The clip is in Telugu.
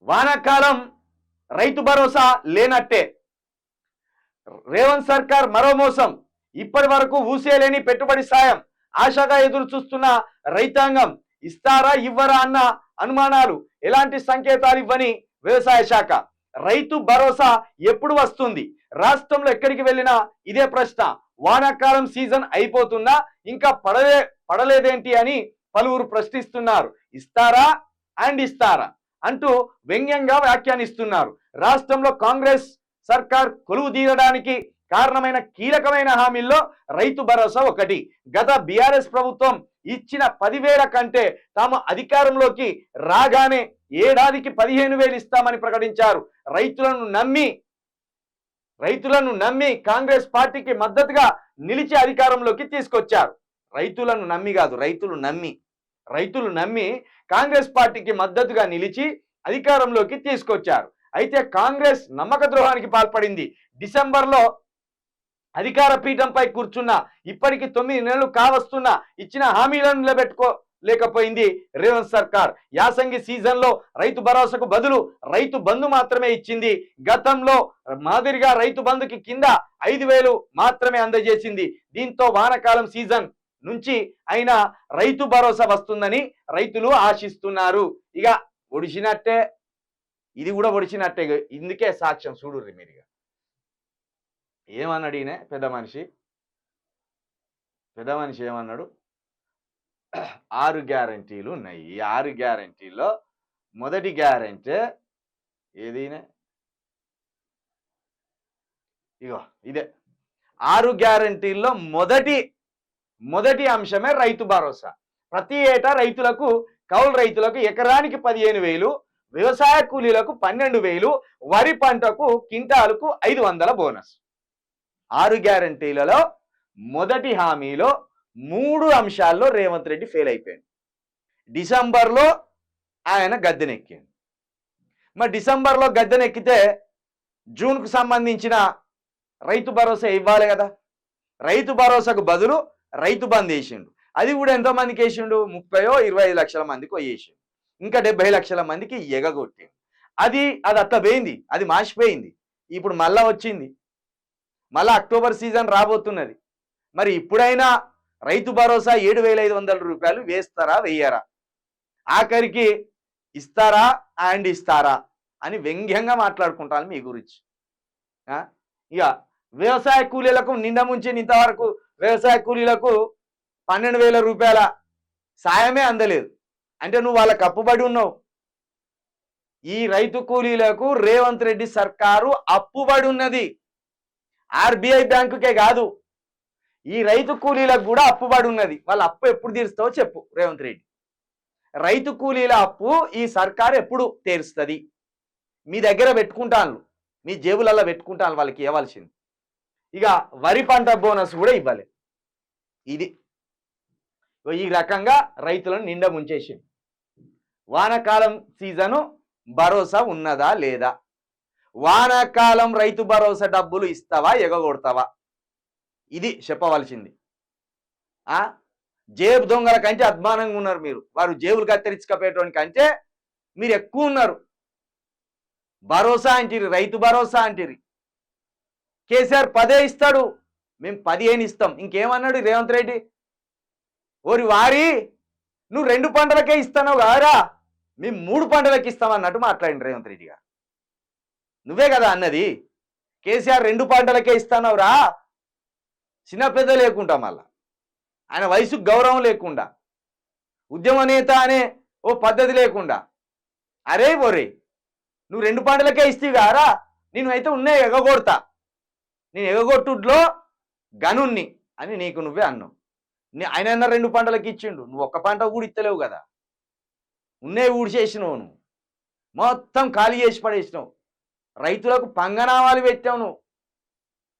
వానాకాలం రైతు భరోసా లేనట్టే. రేవంత్ సర్కార్ మరో మోసం. ఇప్పటి వరకు ఊసేలేని పెట్టుబడి సాయం ఆశగా ఎదురు చూస్తున్న రైతాంగం ఇస్తారా ఇవ్వరా అన్న అనుమానాలు. ఎలాంటి సంకేతాలు ఇవ్వని వ్యవసాయ శాఖ. రైతు భరోసా ఎప్పుడు వస్తుంది? రాష్ట్రంలో ఎక్కడికి వెళ్ళినా ఇదే ప్రశ్న. వానాకాలం సీజన్ అయిపోతున్నా ఇంకా పడలేదేంటి అని పలువురు ప్రశ్నిస్తున్నారు. ఇస్తారా ఇస్తారా అంటూ వ్యంగ్యంగా వ్యాఖ్యానిస్తున్నారు. రాష్ట్రంలో కాంగ్రెస్ సర్కార్ కొలువు తీరడానికి కారణమైన కీలకమైన హామీల్లో రైతు భరోసా ఒకటి. గత బీఆర్ఎస్ ప్రభుత్వం ఇచ్చిన 10,000 కంటే తాము అధికారంలోకి రాగానే ఏడాదికి 15,000 ఇస్తామని ప్రకటించారు. రైతులను నమ్మి కాంగ్రెస్ పార్టీకి మద్దతుగా నిలిచి అధికారంలోకి తీసుకొచ్చారు. రైతులను నమ్మి కాదు, రైతులు నమ్మి కాంగ్రెస్ పార్టీకి మద్దతుగా నిలిచి అధికారంలోకి తీసుకొచ్చారు. అయితే కాంగ్రెస్ నమ్మక ద్రోహానికి పాల్పడింది. డిసెంబర్లో అధికార పీఠంపై కూర్చున్న ఇప్పటికి 9 నెలలు కావస్తున్నా ఇచ్చిన హామీలను నిలబెట్టుకోలేకపోయింది రేవంత్ సర్కార్. యాసంగి సీజన్లో రైతు భరోసాకు బదులు రైతు బంధు మాత్రమే ఇచ్చింది. గతంలో మాదిరిగా రైతు బంధుకి కింద 5,000 మాత్రమే అందజేసింది. దీంతో వానాకాలం సీజన్ నుంచి అయినా రైతు భరోసా వస్తుందని రైతులు ఆశిస్తున్నారు. ఇక ఒడిచినట్టే, ఇది కూడా ఒడిచినట్టే. ఇందుకే సాక్ష్యం చూడుర్రి మీరుగా. ఏమన్నాడు ఈయన పెద్ద మనిషి ఏమన్నాడు? 6 గ్యారంటీలు ఉన్నాయి. ఈ 6 గ్యారంటీల్లో మొదటి గ్యారంటీ ఏదైనా ఇగో ఇదే. 6 గ్యారంటీల్లో మొదటి అంశమే రైతు భరోసా. ప్రతి ఏటా రైతులకు, కౌలు రైతులకు ఎకరానికి 15,000, వ్యవసాయ కూలీలకు 12,000, వరి పంటకు కింటాలకు 500 బోనస్. 6 గ్యారంటీలలో మొదటి హామీలో 3 అంశాల్లో రేవంత్ రెడ్డి ఫెయిల్ అయిపోయాడు. డిసెంబర్లో ఆయన గద్దెనెక్కాడు. మరి డిసెంబర్లో గద్దెనెక్కితే జూన్కు సంబంధించిన రైతు భరోసా ఇవ్వాలి కదా. రైతు భరోసాకు బదులు రైతు బంద్ వేసిండు. అది కూడా ఎంతోమందికి వేసిండు? 30-25 లక్షల మందికి వేసిండు. ఇంకా 70 లక్షల మందికి ఎగగొట్టిండు. అది అట్లా పోయింది, అది మాసిపోయింది. ఇప్పుడు మళ్ళా వచ్చింది. మళ్ళా అక్టోబర్ సీజన్ రాబోతున్నది. మరి ఇప్పుడైనా రైతు భరోసా 7,500 రూపాయలు వేస్తారా వెయ్యరా? ఆఖరికి ఇస్తారా ఇస్తారా అని వ్యంగ్యంగా మాట్లాడుకుంటాను మీ గురించి. ఇక వ్యవసాయ కూలీలకు నిండా ముంచి ఇంతవరకు వ్యవసాయ కూలీలకు 12,000 రూపాయల సాయమే అందలేదు. అంటే నువ్వు వాళ్ళకు అప్పుబడి ఉన్నావు. ఈ రైతు కూలీలకు రేవంత్ రెడ్డి సర్కారు అప్పుబడి ఉన్నది. ఆర్బీఐ బ్యాంకుకే కాదు, ఈ రైతు కూలీలకు కూడా అప్పుబడి ఉన్నది. వాళ్ళ అప్పు ఎప్పుడు తీరుస్తావో చెప్పు రేవంత్ రెడ్డి. రైతు కూలీల అప్పు ఈ సర్కారు ఎప్పుడు తీరుస్తుంది? మీ దగ్గర పెట్టుకుంటాను, మీ జేబులలో పెట్టుకుంటాను వాళ్ళకి ఇవ్వాల్సింది. ఇక వరి పంట బోనస్ కూడా ఇవ్వాలి. ఇది ఈ రకంగా రైతులను నిండా ముంచేసింది. వానాకాలం సీజను భరోసా ఉన్నదా లేదా? వానాకాలం రైతు భరోసా డబ్బులు ఇస్తావా ఎగగొడతావా? ఇది చెప్పవలసింది. జేబు దొంగల కంటే అధ్వానంగా ఉన్నారు మీరు. వారు జేబులు కత్తిరించకపోయేటువంటి కంటే మీరు ఎక్కువ ఉన్నారు. భరోసా అంటిరి, రైతు భరోసా అంటిరి. కేసీఆర్ 10 ఇస్తాడు, మేము 15 ఇస్తాం. ఇంకేమన్నాడు రేవంత్ రెడ్డి? ఓరి వారి, నువ్వు 2 పంటలకే ఇస్తావు కారా, మేము 3 పంటలకి ఇస్తామన్నట్టు మాట్లాడింది రేవంత్ రెడ్డి గారు. నువ్వే కదా అన్నది. కేసీఆర్ 2 పంటలకే ఇస్తానవురా, చిన్న పెద్ద లేకుండా, మళ్ళా ఆయన వయసుకు గౌరవం లేకుండా, ఉద్యమ నేత అనే ఓ పద్ధతి లేకుండా. అరే ఓరే, నువ్వు 2 పంటలకే ఇస్తావు కారా, నేను అయితే ఉన్నాయి ఎగగొడతా, నేను ఎగగొట్టుట్లో గనున్ని అని నీకు నువ్వే అన్నావు. ఆయన అన్న 2 పంటలకి ఇచ్చిండు, నువ్వు 1 పంట కూడా ఇస్తలేవు కదా. ఉన్నే ఊడిచేసినావు, నువ్వు మొత్తం ఖాళీ చేసి పడేసినావు. రైతులకు పంగనామాలు పెట్టావు నువ్వు.